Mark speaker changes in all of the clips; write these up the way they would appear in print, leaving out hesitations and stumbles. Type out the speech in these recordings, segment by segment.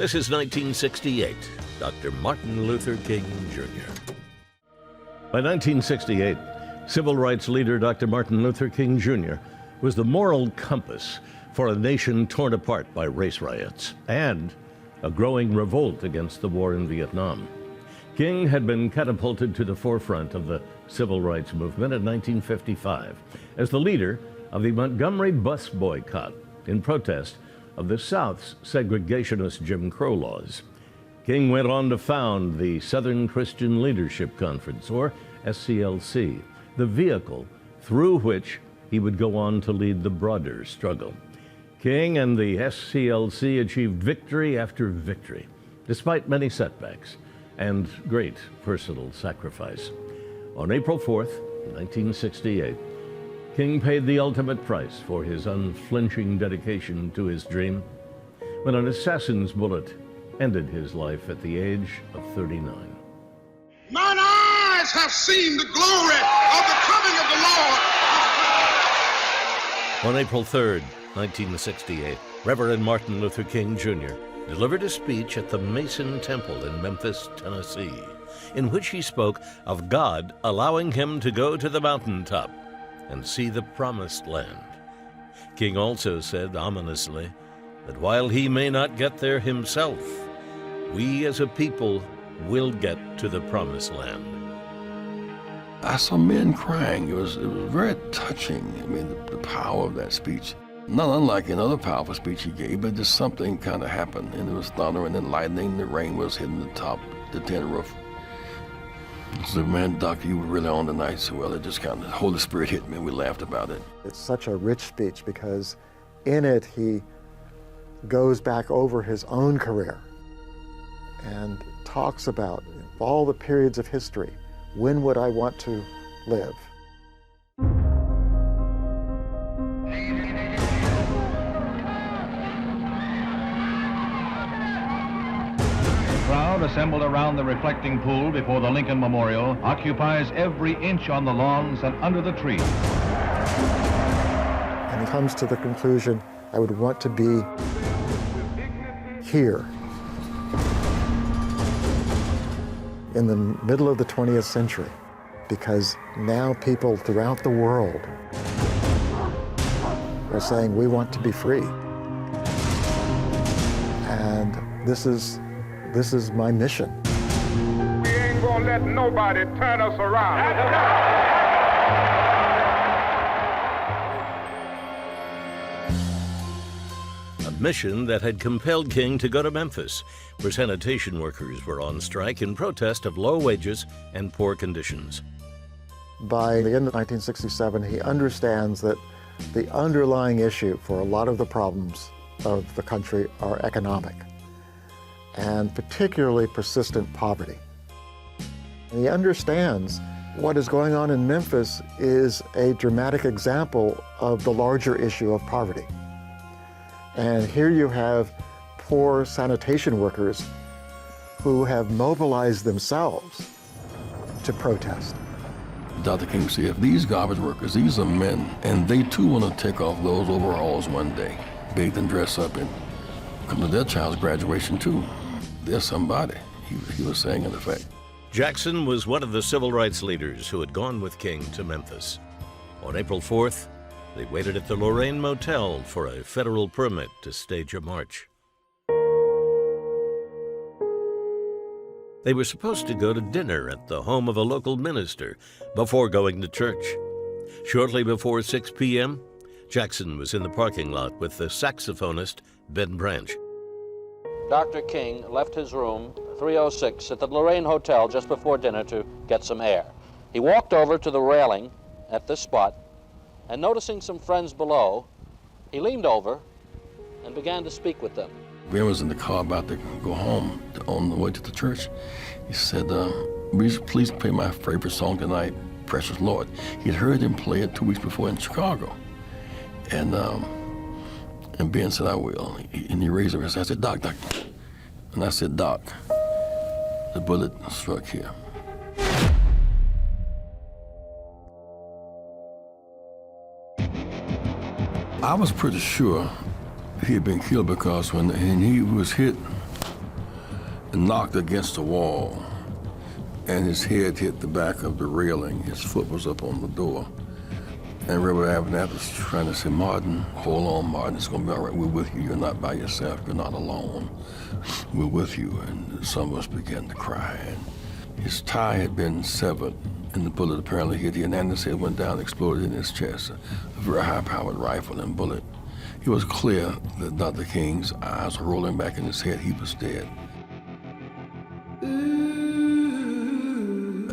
Speaker 1: This is 1968, Dr. Martin Luther King Jr. By 1968, civil rights leader Dr. Martin Luther King Jr. was the moral compass for a nation torn apart by race riots and a growing revolt against the war in Vietnam. King had been catapulted to the forefront of the civil rights movement in 1955 as the leader of the Montgomery bus boycott in protest of the South's segregationist Jim Crow laws. King went on to found the Southern Christian Leadership Conference, or SCLC, the vehicle through which he would go on to lead the broader struggle. King and the SCLC achieved victory after victory, despite many setbacks and great personal sacrifice. On April 4th, 1968, King paid the ultimate price for his unflinching dedication to his dream when an assassin's bullet ended his life at the age of 39.
Speaker 2: Mine eyes have seen the glory of the coming of the Lord.
Speaker 1: On April 3rd, 1968, Reverend Martin Luther King Jr. delivered a speech at the Mason Temple in Memphis, Tennessee, in which he spoke of God allowing him to go to the mountaintop and see the promised land. King also said ominously that while he may not get there himself, we as a people will get to the promised land.
Speaker 3: I saw men crying. It was very touching. I mean, the power of that speech. Not unlike another powerful speech he gave, but just something kind of happened. And there was thunder and then lightning. The rain was hitting the top, the tin roof. So, man, Doc, you were really on tonight. So, well, it just kind of, the Holy Spirit hit me and we laughed about it.
Speaker 4: It's such a rich speech because in it he goes back over his own career and talks about all the periods of history. When would I want to live?
Speaker 5: The crowd assembled around the reflecting pool before the Lincoln Memorial occupies every inch on the lawns and under the trees.
Speaker 4: And he comes to the conclusion, I would want to be here in the middle of the 20th century, because now people throughout the world are saying we want to be free. And this is my mission.
Speaker 2: We ain't gonna let nobody turn us around.
Speaker 1: A mission that had compelled King to go to Memphis, where sanitation workers were on strike in protest of low wages and poor conditions.
Speaker 4: By the end of 1967, he understands that the underlying issue for a lot of the problems of the country are economic, and particularly persistent poverty. And he understands what is going on in Memphis is a dramatic example of the larger issue of poverty. And here you have poor sanitation workers who have mobilized themselves to protest.
Speaker 3: Dr. King said, if these garbage workers, these are men, and they too want to take off those overalls one day, bathe and dress up and come to their child's graduation too. They're somebody, he was saying in effect.
Speaker 1: Jackson was one of the civil rights leaders who had gone with King to Memphis. On April 4th, they waited at the Lorraine Motel for a federal permit to stage a march. They were supposed to go to dinner at the home of a local minister before going to church. Shortly before 6 p.m., Jackson was in the parking lot with the saxophonist Ben Branch.
Speaker 6: Dr. King left his room 306 at the Lorraine Hotel just before dinner to get some air. He walked over to the railing at this spot, and noticing some friends below, he leaned over and began to speak with them.
Speaker 3: Ben was in the car about to go home on the way to the church. He said, please play my favorite song tonight, Precious Lord. He'd heard him play it 2 weeks before in Chicago. And Ben said, I will. And he raised up his hand. I said, Doc. And I said, Doc, the bullet struck here. I was pretty sure he had been killed because when he was hit knocked against the wall, and his head hit the back of the railing. His foot was up on the door. And Reverend Abernathy was trying to say, Martin, hold on, Martin, it's gonna be all right. We're with you. You're not by yourself. You're not alone. We're with you. And some of us began to cry. And his tie had been severed, and the bullet apparently hit him, and his head went down, exploded in his chest. A very high-powered rifle and bullet. It was clear that Dr. King's eyes were rolling back in his head. He was dead.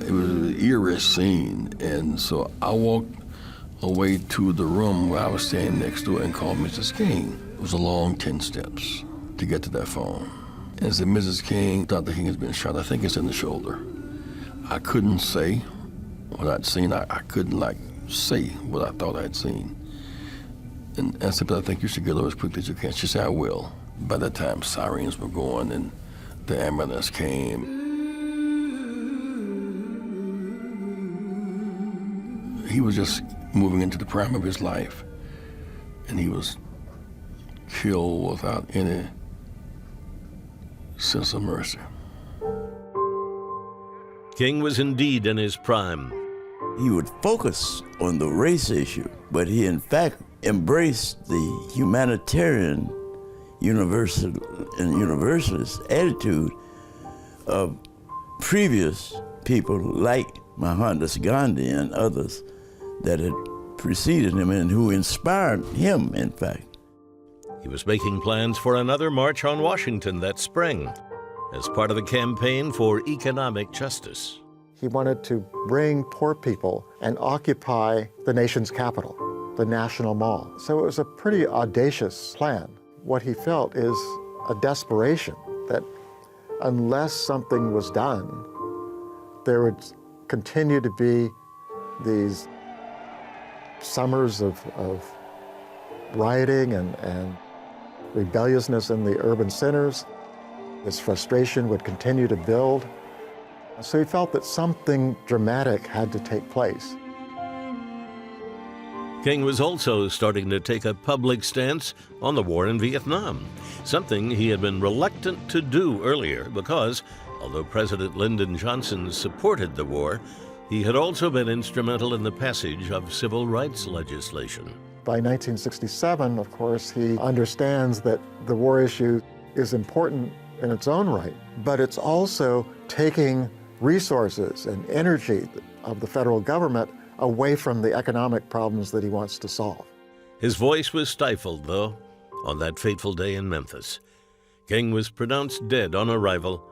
Speaker 3: It was an eerie scene, and so I walked away to the room where I was standing next door and called Mrs. King. It was a long 10 steps to get to that phone. And said, Mrs. King, Dr. King has been shot. I think it's in the shoulder. I couldn't say what I'd seen. I couldn't say what I thought I'd seen. And I said, but I think you should get over as quickly as you can. She said, I will. By that time, sirens were going and the ambulance came. He was just moving into the prime of his life, and he was killed without any sense of mercy.
Speaker 1: King was indeed in his prime.
Speaker 7: He would focus on the race issue, but he in fact embraced the humanitarian universalist attitude of previous people like Mohandas Gandhi and others that had preceded him and who inspired him, in fact.
Speaker 1: He was making plans for another march on Washington that spring as part of the campaign for economic justice.
Speaker 4: He wanted to bring poor people and occupy the nation's capital, the National Mall. So it was a pretty audacious plan. What he felt is a desperation that unless something was done, there would continue to be these summers of rioting and rebelliousness in the urban centers. This frustration would continue to build. So he felt that something dramatic had to take place.
Speaker 1: King was also starting to take a public stance on the war in Vietnam, something he had been reluctant to do earlier because, although President Lyndon Johnson supported the war, he had also been instrumental in the passage of civil rights legislation.
Speaker 4: By 1967, of course, he understands that the war issue is important in its own right, but it's also taking resources and energy of the federal government away from the economic problems that he wants to solve.
Speaker 1: His voice was stifled, though, on that fateful day in Memphis. King was pronounced dead on arrival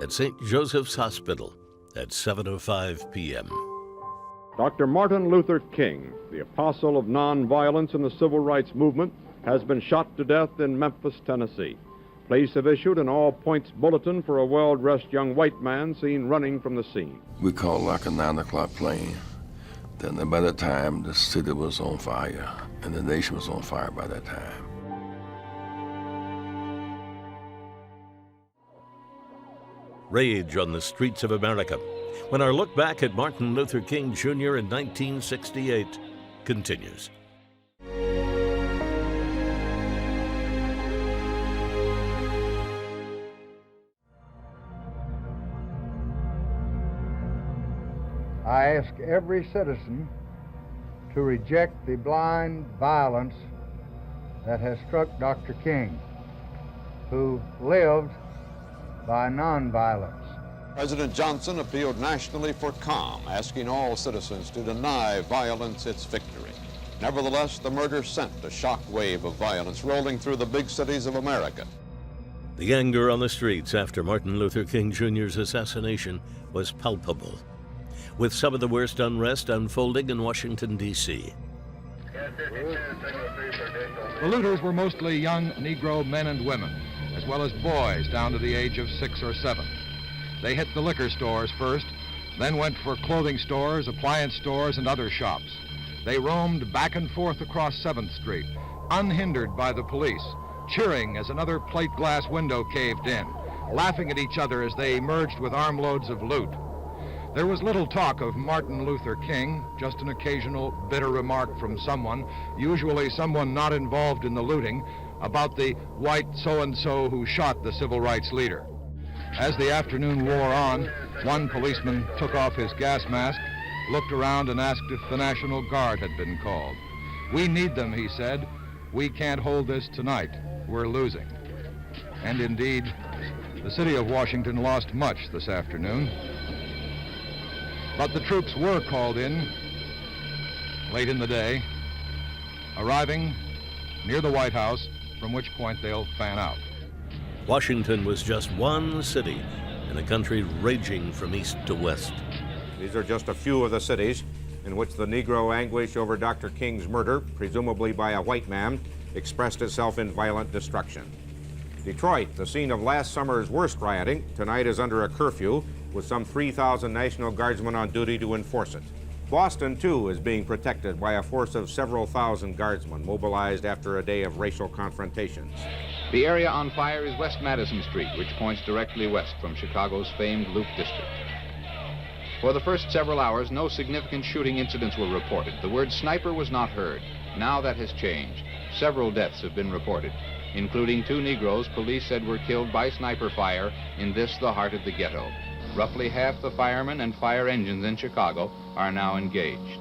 Speaker 1: at St. Joseph's Hospital at 7:05 p.m.
Speaker 8: Dr. Martin Luther King, the apostle of nonviolence in the civil rights movement, has been shot to death in Memphis, Tennessee. Police have issued an all-points bulletin for a well-dressed young white man seen running from the scene.
Speaker 3: We called like a 9 o'clock plane. Then by that time, the city was on fire, and the nation was on fire by that time.
Speaker 1: Rage on the streets of America when our look back at Martin Luther King Jr. in 1968 continues.
Speaker 9: I ask every citizen to reject the blind violence that has struck Dr. King, who lived by nonviolence.
Speaker 10: President Johnson appealed nationally for calm, asking all citizens to deny violence its victory. Nevertheless, the murder sent a shock wave of violence rolling through the big cities of America.
Speaker 1: The anger on the streets after Martin Luther King Jr.'s assassination was palpable, with some of the worst unrest unfolding in Washington, D.C.
Speaker 5: The looters were mostly young Negro men and women, as well as boys down to the age of 6 or 7. They hit the liquor stores first, then went for clothing stores, appliance stores, and other shops. They roamed back and forth across 7th Street, unhindered by the police, cheering as another plate glass window caved in, laughing at each other as they emerged with armloads of loot. There was little talk of Martin Luther King, just an occasional bitter remark from someone, usually someone not involved in the looting, about the white so-and-so who shot the civil rights leader. As the afternoon wore on, one policeman took off his gas mask, looked around and asked if the National Guard had been called. "We need them," he said. "We can't hold this tonight. We're losing." And indeed, the city of Washington lost much this afternoon. But the troops were called in late in the day, arriving near the White House, from which point they'll fan out.
Speaker 1: Washington was just one city in a country raging from east to west.
Speaker 11: These are just a few of the cities in which the Negro anguish over Dr. King's murder, presumably by a white man, expressed itself in violent destruction. Detroit, the scene of last summer's worst rioting, tonight is under a curfew with some 3,000 National Guardsmen on duty to enforce it. Boston, too, is being protected by a force of several thousand guardsmen mobilized after a day of racial confrontations.
Speaker 12: The area on fire is West Madison Street, which points directly west from Chicago's famed Loop District. For the first several hours, no significant shooting incidents were reported. The word sniper was not heard. Now that has changed. Several deaths have been reported, including 2 Negroes police said were killed by sniper fire in this, the heart of the ghetto. Roughly half the firemen and fire engines in Chicago are now engaged.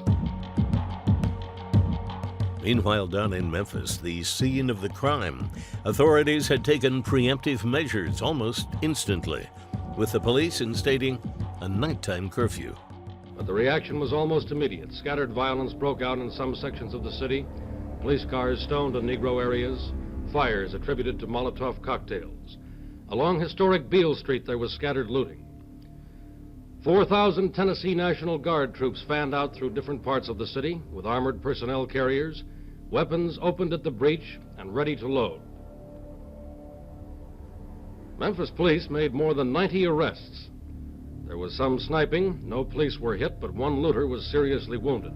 Speaker 1: Meanwhile, down in Memphis, the scene of the crime, authorities had taken preemptive measures almost instantly, with the police instating a nighttime curfew.
Speaker 13: But the reaction was almost immediate. Scattered violence broke out in some sections of the city. Police cars stoned on Negro areas. Fires attributed to Molotov cocktails. Along historic Beale Street, there was scattered looting. 4,000 Tennessee National Guard troops fanned out through different parts of the city with armored personnel carriers, weapons opened at the breech and ready to load. Memphis police made more than 90 arrests. There was some sniping. No police were hit, but one looter was seriously wounded.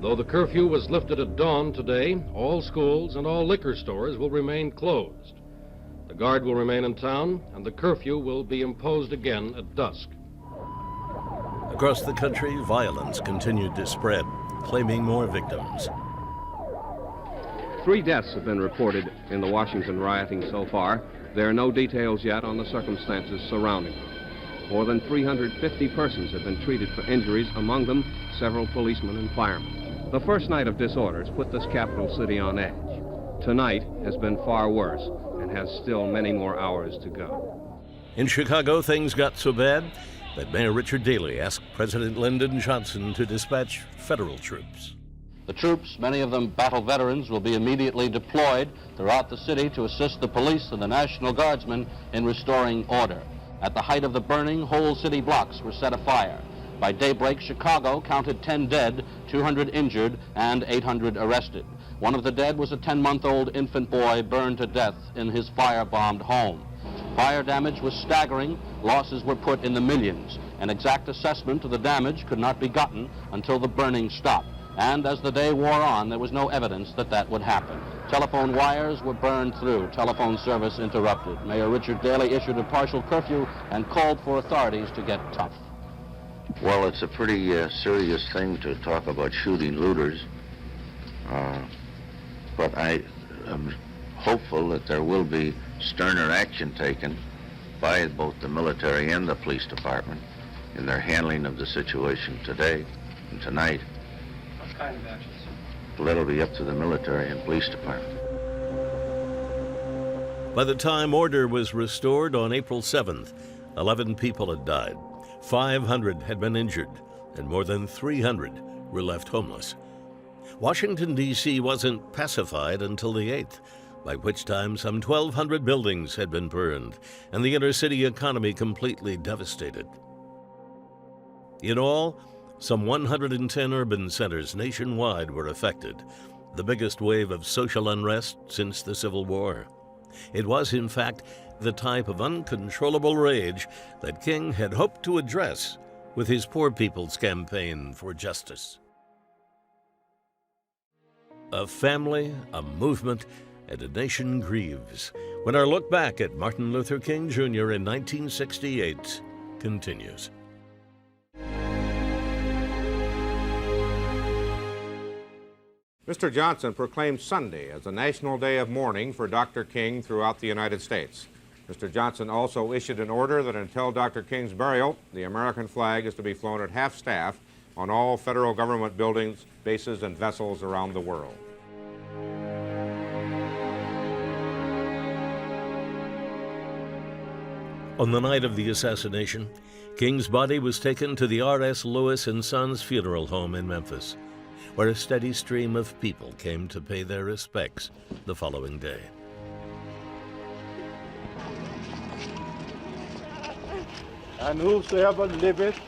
Speaker 13: Though the curfew was lifted at dawn today, all schools and all liquor stores will remain closed. The Guard will remain in town, and the curfew will be imposed again at dusk.
Speaker 1: Across the country, violence continued to spread, claiming more victims.
Speaker 14: 3 deaths have been reported in the Washington rioting so far. There are no details yet on the circumstances surrounding them. More than 350 persons have been treated for injuries, among them several policemen and firemen. The first night of disorders put this capital city on edge. Tonight has been far worse and has still many more hours to go.
Speaker 1: In Chicago, things got so bad that Mayor Richard Daley asked President Lyndon Johnson to dispatch federal troops.
Speaker 6: The troops, many of them battle veterans, will be immediately deployed throughout the city to assist the police and the National Guardsmen in restoring order. At the height of the burning, whole city blocks were set afire. By daybreak, Chicago counted 10 dead, 200 injured, and 800 arrested. One of the dead was a 10-month-old infant boy burned to death in his firebombed home. Fire damage was staggering. Losses were put in the millions. An exact assessment of the damage could not be gotten until the burning stopped. And as the day wore on, there was no evidence that that would happen. Telephone wires were burned through, telephone service interrupted. Mayor Richard Daley issued a partial curfew and called for authorities to get tough.
Speaker 15: Well, it's a pretty serious thing to talk about shooting looters, but I am hopeful that there will be sterner action taken by both the military and the police department in their handling of the situation today and tonight.
Speaker 16: What kind of actions?
Speaker 15: Well, that'll be up to the military and police department.
Speaker 1: By the time order was restored on April 7th, 11 people had died, 500 had been injured, and more than 300 were left homeless. Washington, D.C. wasn't pacified until the 8th, by which time some 1,200 buildings had been burned and the inner-city economy completely devastated. In all, some 110 urban centers nationwide were affected, the biggest wave of social unrest since the Civil War. It was, in fact, the type of uncontrollable rage that King had hoped to address with his Poor People's Campaign for Justice. A family, a movement, and a nation grieves when our look back at Martin Luther King Jr. in 1968 continues.
Speaker 11: Mr. Johnson proclaimed Sunday as a national day of mourning for Dr. King throughout the United States. Mr. Johnson also issued an order that until Dr. King's burial, the American flag is to be flown at half-staff on all federal government buildings, bases, and vessels around the world.
Speaker 1: On the night of the assassination, King's body was taken to the R.S. Lewis and Sons Funeral Home in Memphis, where a steady stream of people came to pay their respects the following day.
Speaker 17: And whosoever liveth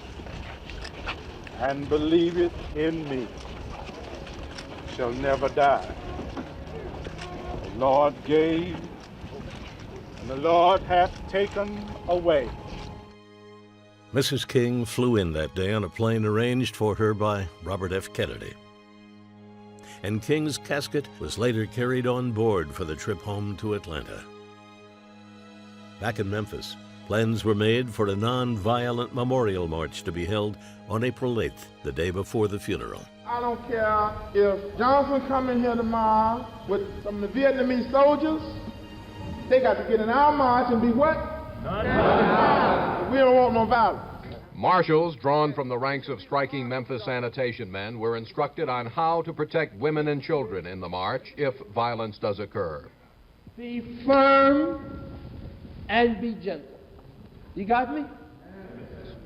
Speaker 17: and believeth in me shall never die. The Lord gave, and the Lord hath taken away.
Speaker 1: Mrs. King flew in that day on a plane arranged for her by Robert F. Kennedy. And King's casket was later carried on board for the trip home to Atlanta. Back in Memphis, plans were made for a non-violent memorial march to be held on April 8th, the day before the funeral.
Speaker 18: I don't care if Johnson come in here tomorrow with some of the Vietnamese soldiers. They got to get in our march and be what? We don't want no violence.
Speaker 5: Marshals drawn from the ranks of striking Memphis sanitation men were instructed on how to protect women and children in the march if violence does occur.
Speaker 18: Be firm and be gentle. You got me?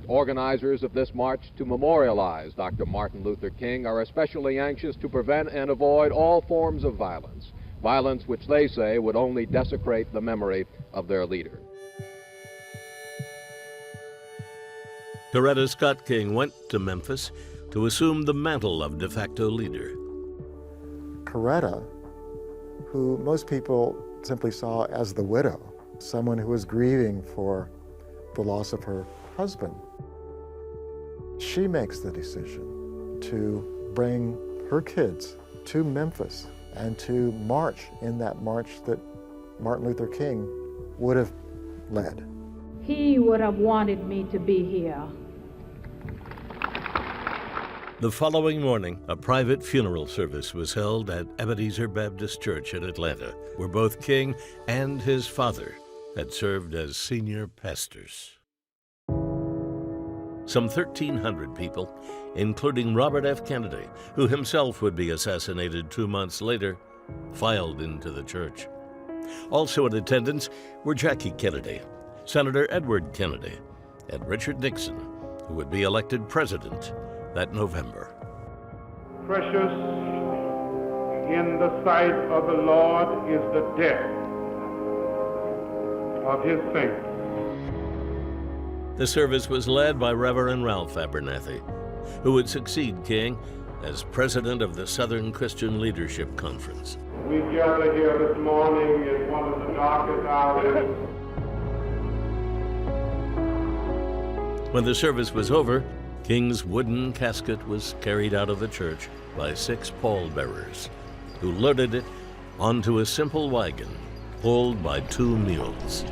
Speaker 5: Organizers of this march to memorialize Dr. Martin Luther King are especially anxious to prevent and avoid all forms of violence, violence which they say would only desecrate the memory of their leader.
Speaker 1: Coretta Scott King went to Memphis to assume the mantle of de facto leader.
Speaker 4: Coretta, who most people simply saw as the widow, someone who was grieving for the loss of her husband, she makes the decision to bring her kids to Memphis and to march in that march that Martin Luther King would have led.
Speaker 19: He would have wanted me to be here.
Speaker 1: The following morning, a private funeral service was held at Ebenezer Baptist Church in Atlanta, where both King and his father had served as senior pastors. Some 1,300 people, including Robert F. Kennedy, who himself would be assassinated 2 months later, filed into the church. Also in attendance were Jackie Kennedy, Senator Edward Kennedy, and Richard Nixon, who would be elected president that November.
Speaker 17: Precious in the sight of the Lord is the death of his saints.
Speaker 1: The service was led by Reverend Ralph Abernathy, who would succeed King as president of the Southern Christian Leadership Conference.
Speaker 17: We gather here this morning in one of the darkest hours.
Speaker 1: When the service was over, King's wooden casket was carried out of the church by 6 pallbearers, who loaded it onto a simple wagon pulled by 2 mules.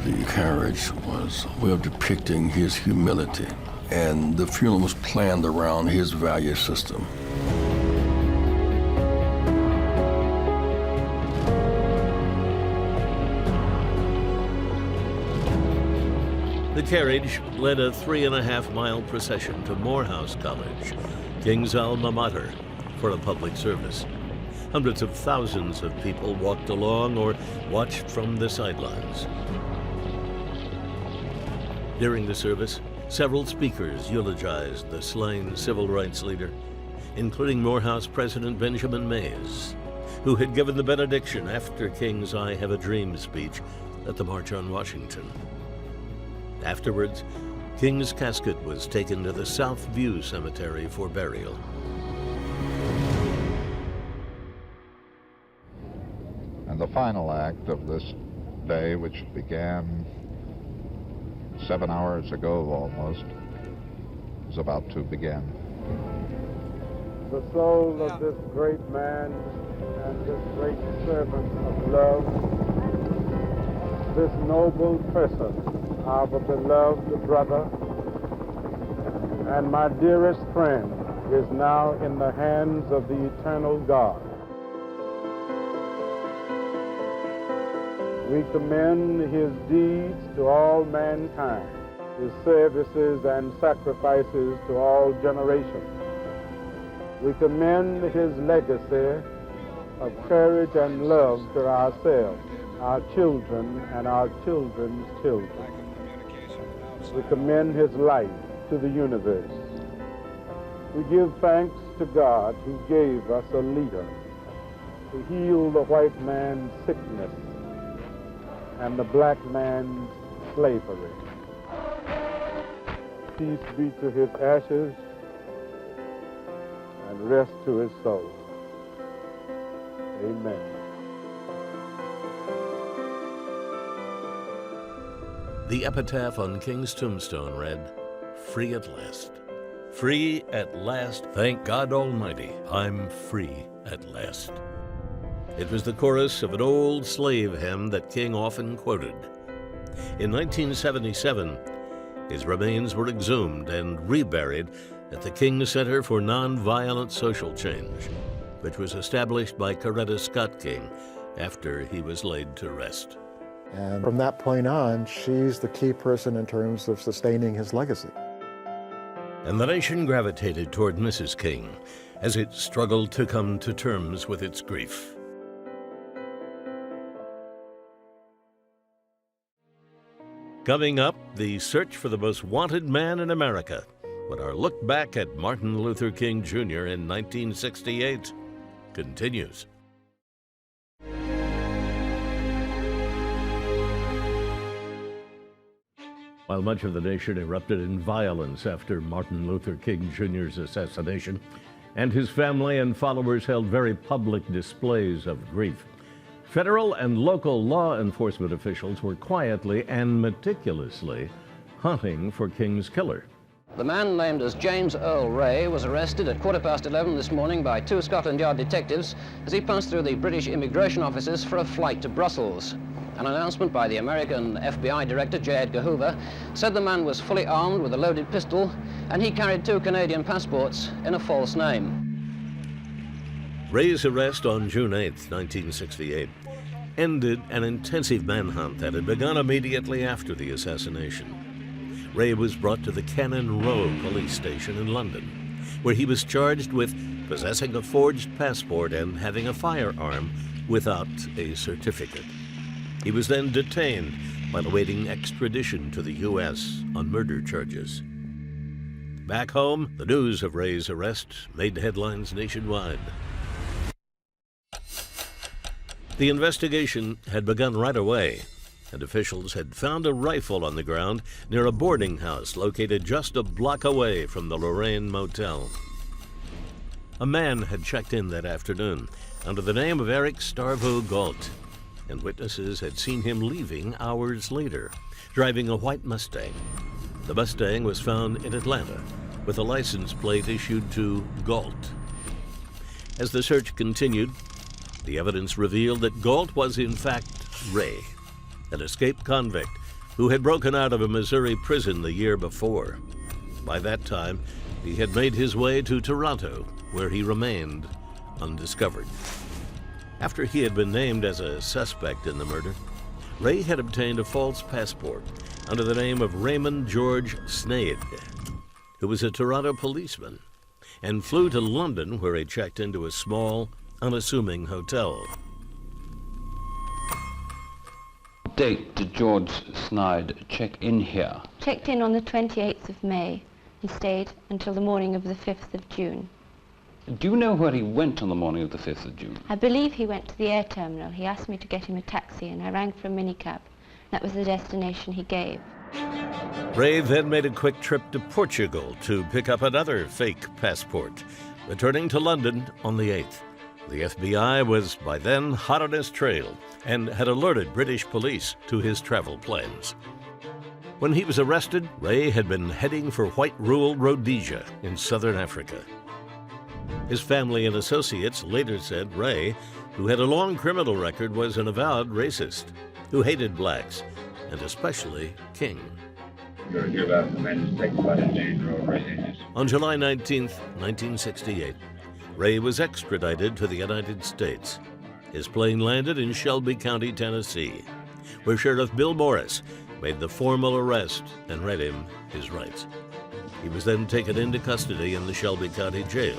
Speaker 3: The carriage was a way of depicting his humility, and the funeral was planned around his value system.
Speaker 1: The carriage led a 3.5-mile procession to Morehouse College, King's alma mater, for a public service. Hundreds of thousands of people walked along or watched from the sidelines. During the service, several speakers eulogized the slain civil rights leader, including Morehouse President Benjamin Mays, who had given the benediction after King's I Have a Dream speech at the March on Washington. Afterwards, King's casket was taken to the South View Cemetery for burial.
Speaker 20: And the final act of this day, which began 7 hours ago almost, is about to begin.
Speaker 17: The soul of this great man and this great servant of love, this noble person, our beloved brother and my dearest friend, is now in the hands of the eternal God. We commend his deeds to all mankind, his services and sacrifices to all generations. We commend his legacy of courage and love to ourselves, our children, and our children's children. We commend his life to the universe. We give thanks to God who gave us a leader to heal the white man's sickness and the black man's slavery. Peace be to his ashes and rest to his soul. Amen.
Speaker 1: The epitaph on King's tombstone read, "Free at last. Free at last. Thank God Almighty, I'm free at last." It was the chorus of an old slave hymn that King often quoted. In 1977, his remains were exhumed and reburied at the King Center for Nonviolent Social Change, which was established by Coretta Scott King after he was laid to rest.
Speaker 4: And from that point on, she's the key person in terms of sustaining his legacy.
Speaker 1: And the nation gravitated toward Mrs. King as it struggled to come to terms with its grief. Coming up, the search for the most wanted man in America, when our look back at Martin Luther King Jr. in 1968 continues. While much of the nation erupted in violence after Martin Luther King Jr.'s assassination, and his family and followers held very public displays of grief, federal and local law enforcement officials were quietly and meticulously hunting for King's killer.
Speaker 21: The man named as James Earl Ray was arrested at 11:15 this morning by 2 Scotland Yard detectives as he passed through the British immigration offices for a flight to Brussels. An announcement by the American FBI Director, J. Edgar Hoover, said the man was fully armed with a loaded pistol and he carried 2 Canadian passports in a false name.
Speaker 1: Ray's arrest on June 8, 1968, ended an intensive manhunt that had begun immediately after the assassination. Ray was brought to the Cannon Row police station in London, where he was charged with possessing a forged passport and having a firearm without a certificate. He was then detained while awaiting extradition to the U.S. on murder charges. Back home, the news of Ray's arrest made headlines nationwide. The investigation had begun right away, and officials had found a rifle on the ground near a boarding house located just a block away from the Lorraine Motel. A man had checked in that afternoon under the name of Eric Starvo Galt, and witnesses had seen him leaving hours later, driving a white Mustang. The Mustang was found in Atlanta, with a license plate issued to Galt. As the search continued, the evidence revealed that Galt was in fact Ray, an escaped convict who had broken out of a Missouri prison the year before. By that time, he had made his way to Toronto, where he remained undiscovered. After he had been named as a suspect in the murder, Ray had obtained a false passport under the name of Raymond George Sneyd, who was a Toronto policeman, and flew to London, where he checked into a small, unassuming hotel.
Speaker 22: What date did George Sneyd check in here?
Speaker 23: Checked in on the 28th of May and stayed until the morning of the 5th of June.
Speaker 22: Do you know where he went on the morning of the 5th of June?
Speaker 23: I believe he went to the air terminal. He asked me to get him a taxi and I rang for a minicab. That was the destination he gave.
Speaker 1: Ray then made a quick trip to Portugal to pick up another fake passport, returning to London on the 8th. The FBI was by then hot on his trail and had alerted British police to his travel plans. When he was arrested, Ray had been heading for white-ruled Rhodesia in southern Africa. His family and associates later said Ray, who had a long criminal record, was an avowed racist who hated blacks, and especially King. On July 19, 1968, Ray was extradited to the United States. His plane landed in Shelby County, Tennessee. where Sheriff Bill Morris made the formal arrest and read him his rights. He was then taken into custody in the Shelby County Jail,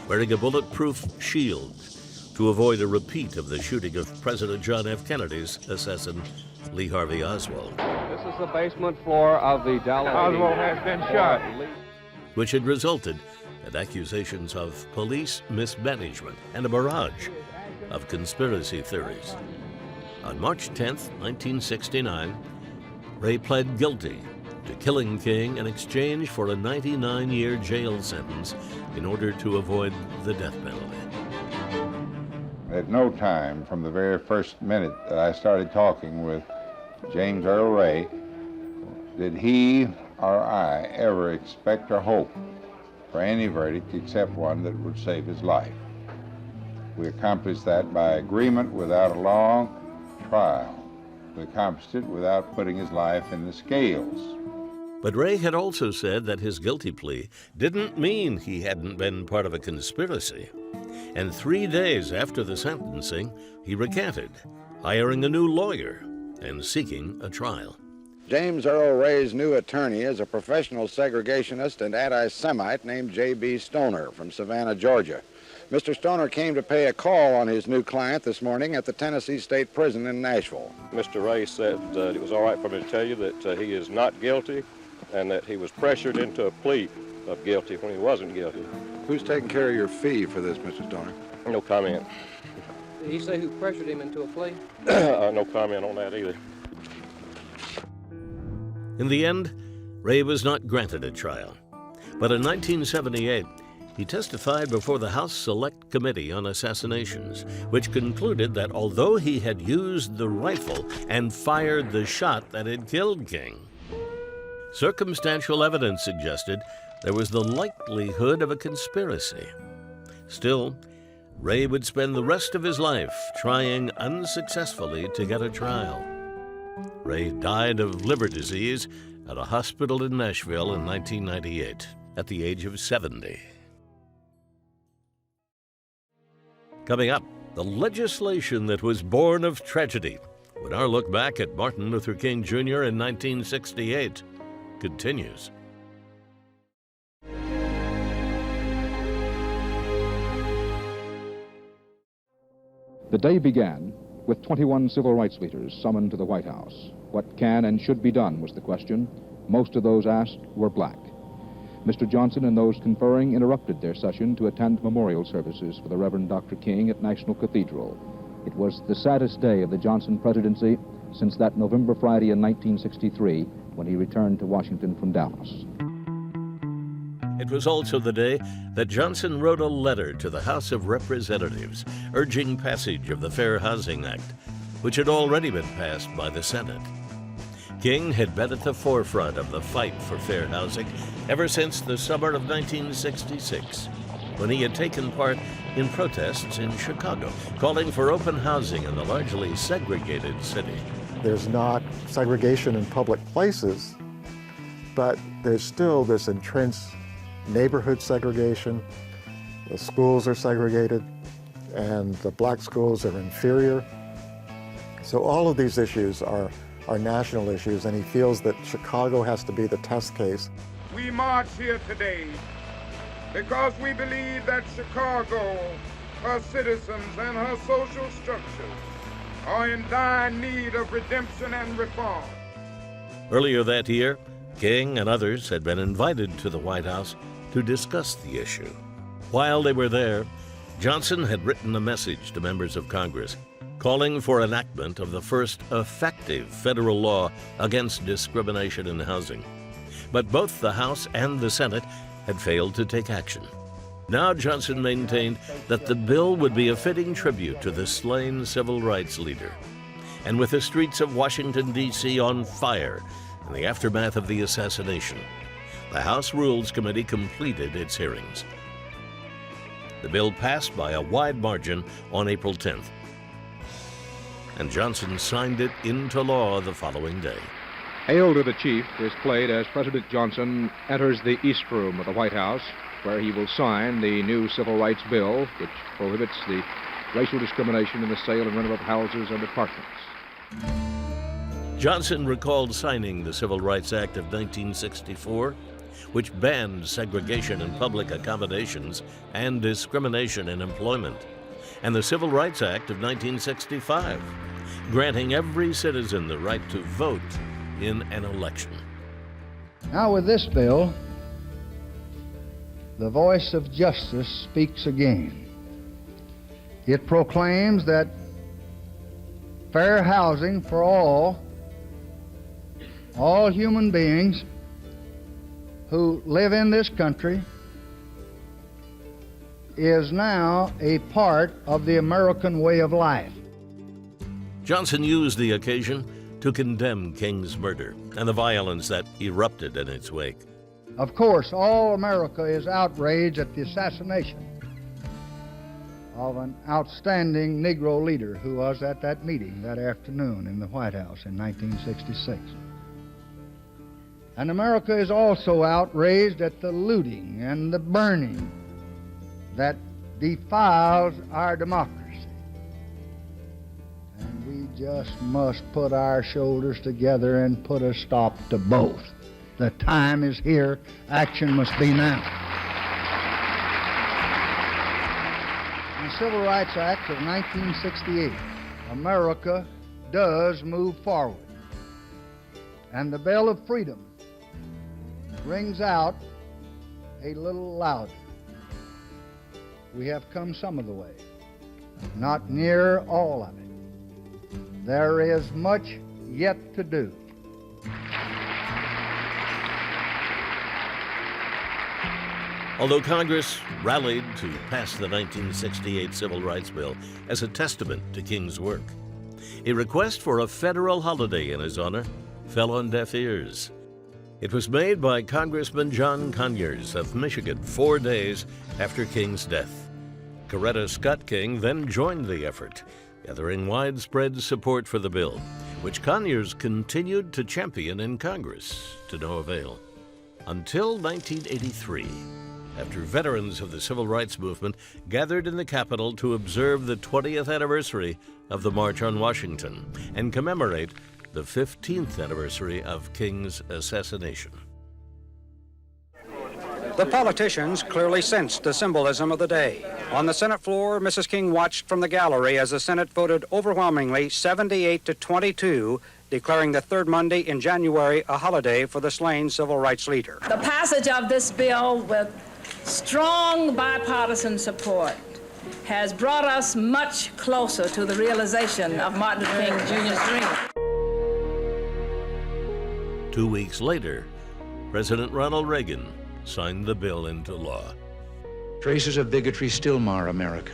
Speaker 1: wearing a bulletproof shield to avoid a repeat of the shooting of President John F. Kennedy's assassin, Lee Harvey Oswald.
Speaker 14: This is the basement floor of the Dallas.
Speaker 17: Oswald has been shot.
Speaker 1: Which had resulted in accusations of police mismanagement and a barrage of conspiracy theories. On March 10th, 1969, Ray pled guilty to killing King in exchange for a 99-year jail sentence in order to avoid the death penalty.
Speaker 2: At no time from the very first minute that I started talking with James Earl Ray did he or I ever expect or hope for any verdict except one that would save his life. We accomplished that by agreement without a long trial. We accomplished it without putting his life in the scales.
Speaker 1: But Ray had also said that his guilty plea didn't mean he hadn't been part of a conspiracy. And 3 days after the sentencing, he recanted, hiring a new lawyer and seeking a trial.
Speaker 7: James Earl Ray's new attorney is a professional segregationist and anti-Semite named J.B. Stoner from Savannah, Georgia. Mr. Stoner came to pay a call on his new client this morning at the Tennessee State Prison in Nashville.
Speaker 8: Mr. Ray said it was all right for me to tell you that he is not guilty and that he was pressured into a plea of guilty when he wasn't guilty.
Speaker 7: Who's taking care of your fee for this, Mr. Stoner?
Speaker 8: No comment.
Speaker 21: Did he say who pressured him into a plea?
Speaker 8: No comment on that either.
Speaker 1: In the end, Ray was not granted a trial. But in 1978, he testified before the House Select Committee on Assassinations, which concluded that although he had used the rifle and fired the shot that had killed King, circumstantial evidence suggested there was the likelihood of a conspiracy. Still, Ray would spend the rest of his life trying unsuccessfully to get a trial. Ray died of liver disease at a hospital in Nashville in 1998 at the age of 70. Coming up, the legislation that was born of tragedy when our look back at Martin Luther King Jr. in 1968 continues.
Speaker 24: The day began with 21 civil rights leaders summoned to the White House. What can and should be done was the question. Most of those asked were black. Mr. Johnson and those conferring interrupted their session to attend memorial services for the Reverend Dr. King at National Cathedral. It was the saddest day of the Johnson presidency since that November Friday in 1963 when he returned to Washington from Dallas.
Speaker 1: It was also the day that Johnson wrote a letter to the House of Representatives urging passage of the Fair Housing Act, which had already been passed by the Senate. King had been at the forefront of the fight for fair housing ever since the summer of 1966, when he had taken part in protests in Chicago, calling for open housing in the largely segregated city.
Speaker 4: There's not segregation in public places, but there's still this entrenched neighborhood segregation. The schools are segregated, and the black schools are inferior. So all of these issues are national issues, and he feels that Chicago has to be the test case.
Speaker 18: We march here today because we believe that Chicago, her citizens, and her social structures are in dire need of redemption and reform.
Speaker 1: Earlier that year, King and others had been invited to the White House to discuss the issue. While they were there, Johnson had written a message to members of Congress calling for enactment of the first effective federal law against discrimination in housing. But both the House and the Senate had failed to take action. Now Johnson maintained that the bill would be a fitting tribute to the slain civil rights leader. And with the streets of Washington, D.C. on fire in the aftermath of the assassination, the House Rules Committee completed its hearings. The bill passed by a wide margin on April 10th, and Johnson signed it into law the following day.
Speaker 24: Hail to the Chief is played as President Johnson enters the East Room of the White House, where he will sign the new Civil Rights Bill, which prohibits the racial discrimination in the sale and rental of houses and apartments.
Speaker 1: Johnson recalled signing the Civil Rights Act of 1964, which banned segregation in public accommodations and discrimination in employment, and the Civil Rights Act of 1965, granting every citizen the right to vote in an election.
Speaker 9: Now with this bill, the voice of justice speaks again. It proclaims that fair housing for all human beings who live in this country is now a part of the American way of life.
Speaker 1: Johnson used the occasion to condemn King's murder and the violence that erupted in its wake.
Speaker 9: Of course, all America is outraged at the assassination of an outstanding Negro leader who was at that meeting that afternoon in the White House in 1966. And America is also outraged at the looting and the burning that defiles our democracy. And we just must put our shoulders together and put a stop to both. The time is here. Action must be now. In the Civil Rights Act of 1968, America does move forward. And the bell of freedom rings out a little louder. We have come some of the way, not near all of it. There is much yet to do.
Speaker 1: Although Congress rallied to pass the 1968 Civil Rights Bill as a testament to King's work, a request for a federal holiday in his honor fell on deaf ears. It was made by Congressman John Conyers of Michigan 4 days after King's death. Coretta Scott King then joined the effort, gathering widespread support for the bill, which Conyers continued to champion in Congress to no avail. Until 1983, after veterans of the Civil Rights Movement gathered in the Capitol to observe the 20th anniversary of the March on Washington and commemorate the 15th anniversary of King's assassination.
Speaker 10: The politicians clearly sensed the symbolism of the day. On the Senate floor, Mrs. King watched from the gallery as the Senate voted overwhelmingly 78-22, declaring the third Monday in January a holiday for the slain civil rights leader.
Speaker 19: The passage of this bill with strong bipartisan support has brought us much closer to the realization of Martin Luther King Jr.'s dream.
Speaker 1: 2 weeks later, President Ronald Reagan signed the bill into law.
Speaker 12: Traces of bigotry still mar America.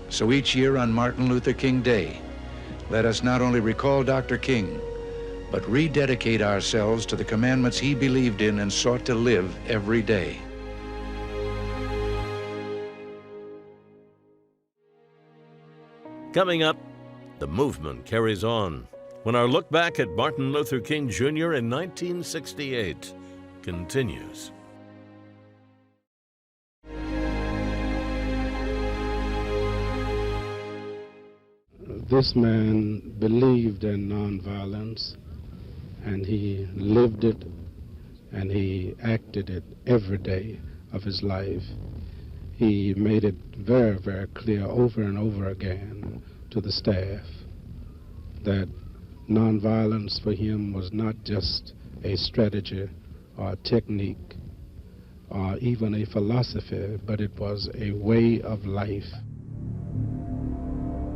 Speaker 12: So each year on Martin Luther King Day, let us not only recall Dr. King, but rededicate ourselves to the commandments he believed in and sought to live every day.
Speaker 1: Coming up, the movement carries on when our look back at Martin Luther King Jr. in 1968 continues.
Speaker 17: This man believed in nonviolence, and he lived it, and he acted it every day of his life. He made it very, very clear over and over again to the staff that nonviolence for him was not just a strategy or a technique or even a philosophy, but it was a way of life.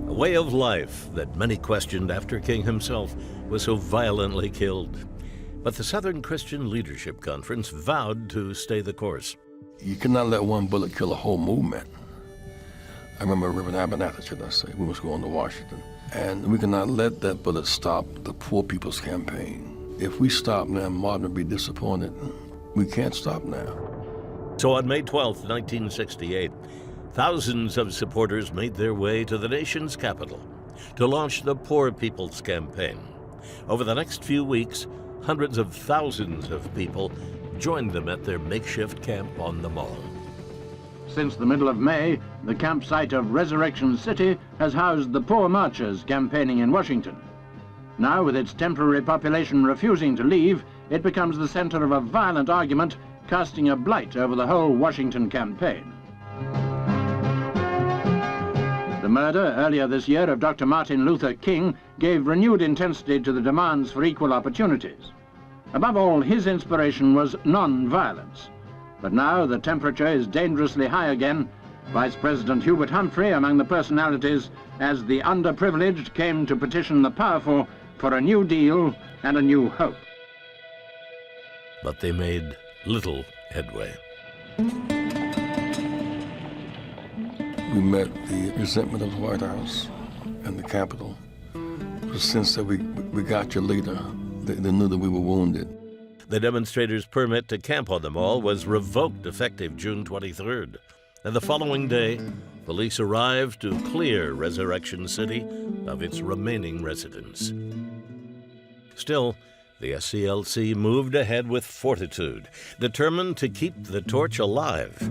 Speaker 1: A way of life that many questioned after King himself was so violently killed. But the Southern Christian Leadership Conference vowed to stay the course.
Speaker 3: You cannot let one bullet kill a whole movement. I remember Reverend Abernathy, should I say, we was going to Washington, and we cannot let that bullet stop the Poor People's Campaign. If we stop now, Martin will be disappointed. We can't stop now.
Speaker 1: So on May 12, 1968, thousands of supporters made their way to the nation's capital to launch the Poor People's Campaign. Over the next few weeks, hundreds of thousands of people joined them at their makeshift camp on the Mall.
Speaker 13: Since the middle of May, the campsite of Resurrection City has housed the Poor Marchers campaigning in Washington. Now, with its temporary population refusing to leave, it becomes the center of a violent argument, casting a blight over the whole Washington campaign. The murder earlier this year of Dr. Martin Luther King gave renewed intensity to the demands for equal opportunities. Above all, his inspiration was non-violence. But now the temperature is dangerously high again. Vice President Hubert Humphrey among the personalities as the underprivileged came to petition the powerful for a new deal and a new hope.
Speaker 1: But they made little headway.
Speaker 3: We met the resentment of the White House and the Capitol. Since that we got your leader, they knew that we were wounded.
Speaker 1: The demonstrators' permit to camp on the mall was revoked effective June 23rd. And the following day, police arrived to clear Resurrection City of its remaining residents. Still, the SCLC moved ahead with fortitude, determined to keep the torch alive.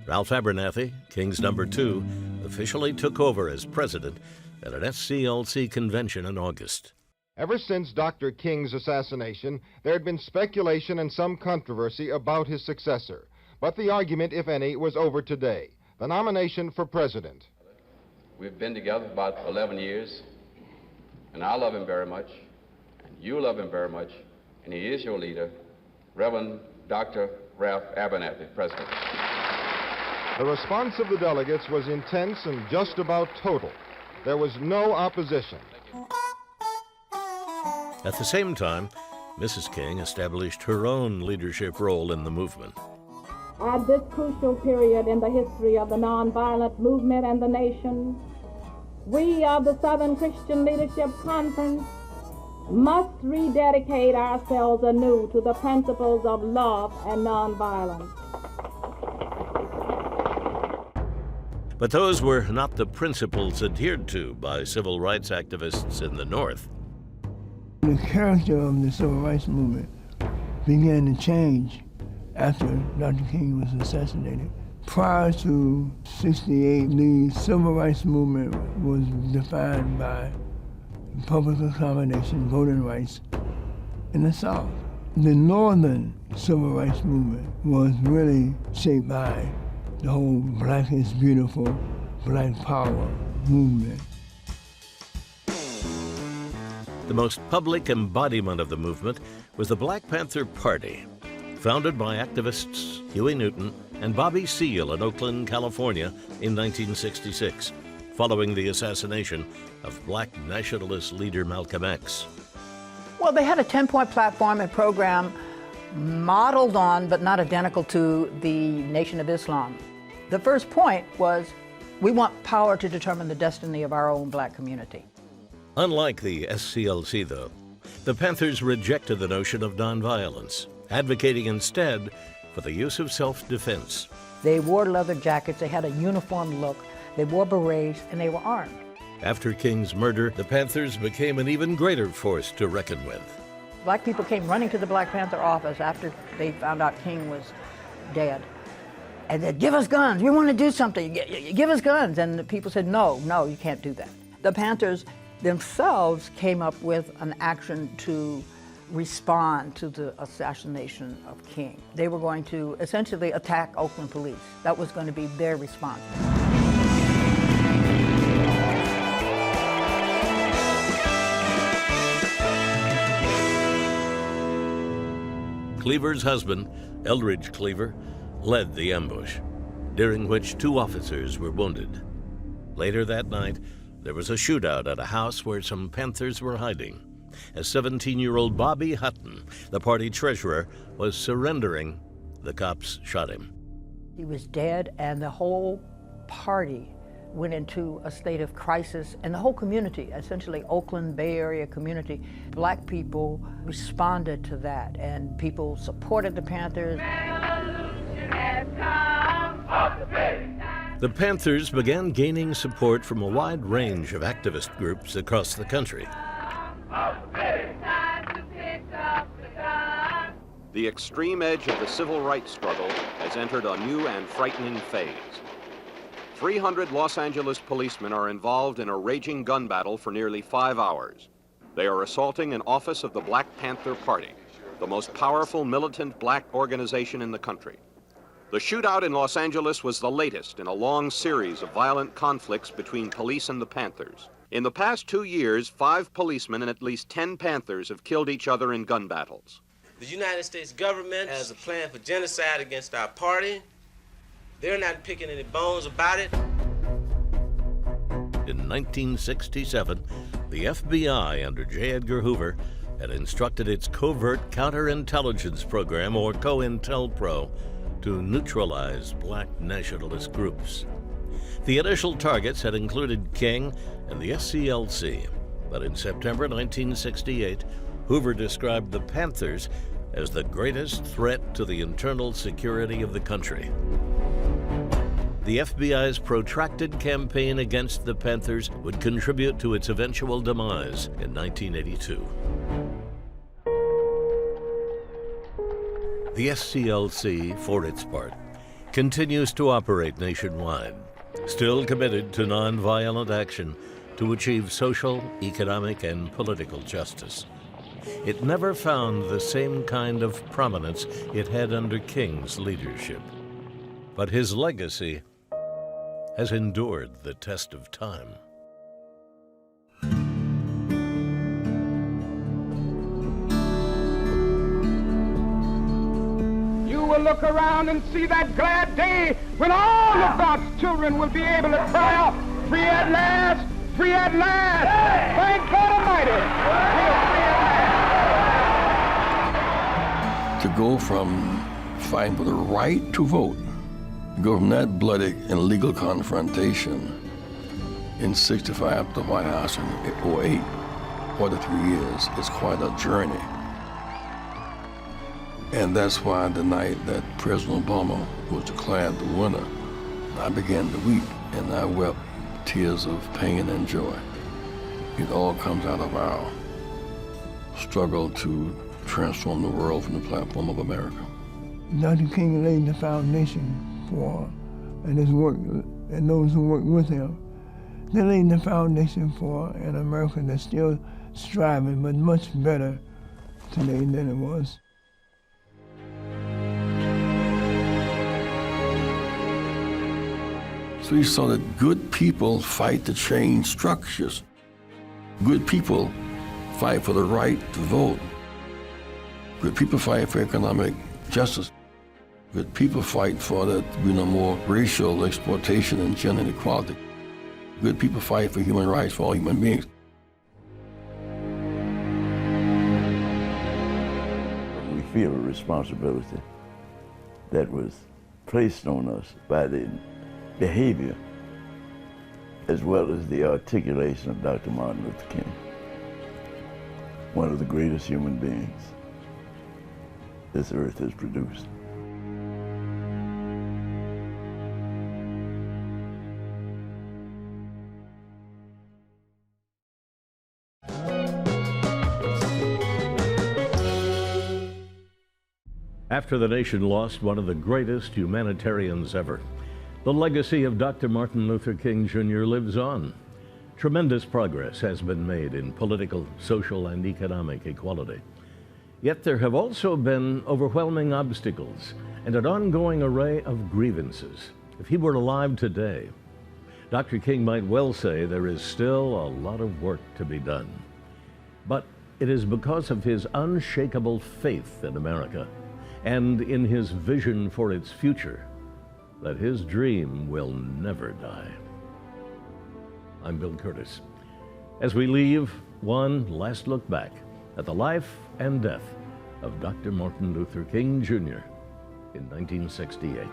Speaker 1: Ralph Abernathy, King's number 2, officially took over as president at an SCLC convention in August.
Speaker 6: Ever since Dr. King's assassination, there had been speculation and some controversy about his successor. But the argument, if any, was over today. The nomination for president.
Speaker 14: We've been together for about 11 years, and I love him very much, and you love him very much, and he is your leader, Reverend Dr. Ralph Abernathy, President.
Speaker 6: The response of the delegates was intense and just about total. There was no opposition.
Speaker 1: At the same time, Mrs. King established her own leadership role in the movement.
Speaker 11: At this crucial period in the history of the nonviolent movement and the nation, we of the Southern Christian Leadership Conference must rededicate ourselves anew to the principles of love and nonviolence.
Speaker 1: But those were not the principles adhered to by civil rights activists in the North.
Speaker 15: The character of the civil rights movement began to change after Dr. King was assassinated. Prior to '68, the civil rights movement was defined by public accommodation, voting rights in the South. The Northern civil rights movement was really shaped by the whole Black is Beautiful, Black Power movement.
Speaker 1: The most public embodiment of the movement was the Black Panther Party, founded by activists Huey Newton and Bobby Seale in Oakland, California in 1966, following the assassination of Black nationalist leader Malcolm X.
Speaker 16: Well, they had a 10-point platform and program modeled on, but not identical to, the Nation of Islam. The first point was, we want power to determine the destiny of our own Black community.
Speaker 1: Unlike the SCLC, though, the Panthers rejected the notion of nonviolence, advocating instead for the use of self-defense.
Speaker 16: They wore leather jackets, they had a uniform look, they wore berets, and they were armed.
Speaker 1: After King's murder, the Panthers became an even greater force to reckon with.
Speaker 16: Black people came running to the Black Panther office after they found out King was dead. And said, give us guns, we want to do something, give us guns. And the people said, no, you can't do that. The Panthers themselves came up with an action to respond to the assassination of King. They were going to essentially attack Oakland police. That was going to be their response.
Speaker 1: Cleaver's husband, Eldridge Cleaver, led the ambush, during which 2 officers were wounded. Later that night, there was a shootout at a house where some Panthers were hiding. As 17-year-old Bobby Hutton, the party treasurer, was surrendering, the cops shot him.
Speaker 16: He was dead, and the whole party went into a state of crisis, and the whole community, essentially Oakland, Bay Area community, Black people responded to that, and people supported the Panthers.
Speaker 1: The Panthers began gaining support from a wide range of activist groups across the country.
Speaker 25: The extreme edge of the civil rights struggle has entered a new and frightening phase. 300 Los Angeles policemen are involved in a raging gun battle for nearly 5 hours. They are assaulting an office of the Black Panther Party, the most powerful militant black organization in the country. The shootout in Los Angeles was the latest in a long series of violent conflicts between police and the Panthers. In the past 2 years, 5 policemen and at least 10 Panthers have killed each other in gun battles.
Speaker 2: The United States government has a plan for genocide against our party. They're not picking any bones about it.
Speaker 1: In 1967, the FBI under J. Edgar Hoover had instructed its Covert Counterintelligence Program, or COINTELPRO, to neutralize black nationalist groups. The initial targets had included King and the SCLC, but in September 1968, Hoover described the Panthers as the greatest threat to the internal security of the country. The FBI's protracted campaign against the Panthers would contribute to its eventual demise in 1982. The SCLC, for its part, continues to operate nationwide, still committed to nonviolent action to achieve social, economic, and political justice. It never found the same kind of prominence it had under King's leadership, but his legacy has endured the test of time.
Speaker 18: You will look around and see that glad day when all of God's children will be able to cry out, free at last, free at last. Thank God Almighty.
Speaker 3: To go from fighting for the right to vote, go from that bloody and legal confrontation in 65 to the White House in 08, 43 years, is quite a journey. And that's why the night that President Obama was declared the winner, I began to weep, and I wept tears of pain and joy. It all comes out of our struggle to transform the world from the platform of America.
Speaker 15: Dr. King laid the foundation for, and his work, and those who work with him, they laid the foundation for an America that's still striving, but much better today than it was.
Speaker 3: So you saw that good people fight to change structures. Good people fight for the right to vote. Good people fight for economic justice. Good people fight for that, no more racial exploitation and gender inequality. Good people fight for human rights for all human beings.
Speaker 5: We feel a responsibility that was placed on us by the behavior as well as the articulation of Dr. Martin Luther King, one of the greatest human beings this earth has produced.
Speaker 1: After the nation lost one of the greatest humanitarians ever, the legacy of Dr. Martin Luther King Jr. lives on. Tremendous progress has been made in political, social, and economic equality. Yet there have also been overwhelming obstacles and an ongoing array of grievances. If he were alive today, Dr. King might well say there is still a lot of work to be done. But it is because of his unshakable faith in America and in his vision for its future that his dream will never die. I'm Bill Curtis. As we leave, one last look back at the life and death of Dr. Martin Luther King Jr. in 1968.